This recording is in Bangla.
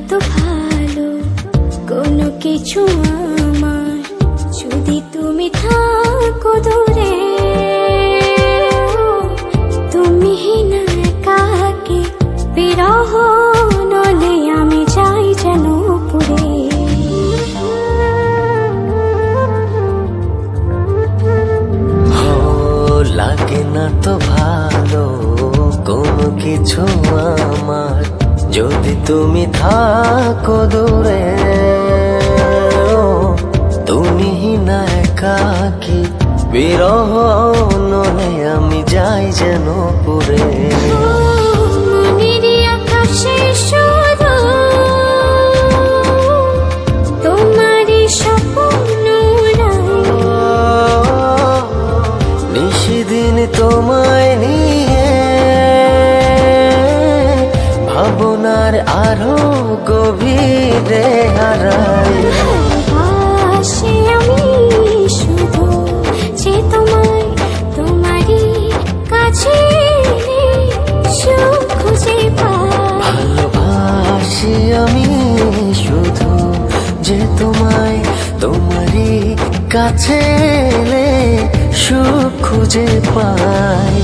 তো ভালো কোনো কিছু আমার, যদি তুমি থাকো দূরে। তুমি না একাকী বিরহ নলে আমি যাই যেন পুরে। লাগে না তো ভালো কোনো কিছু আমার, যদি তুমি থাকো দূরে। তুমি না একাকী বিরহ নলে আমি যাই যেন পুরে। মনেরই আকাশে শুধু তোমারই স্বপ্ন নিশিদিন তোমায় নিয়ে ভাবনার আরো গভীরে হারাই। ভালোবাসি আমি শুধু যে তোমায়, তোমারই কাছে সুখ খুঁজে পাই। ভালোবাসি আমি শুধু যে তোমায়, তোমারই কাছে সুখ খুঁজে পাই।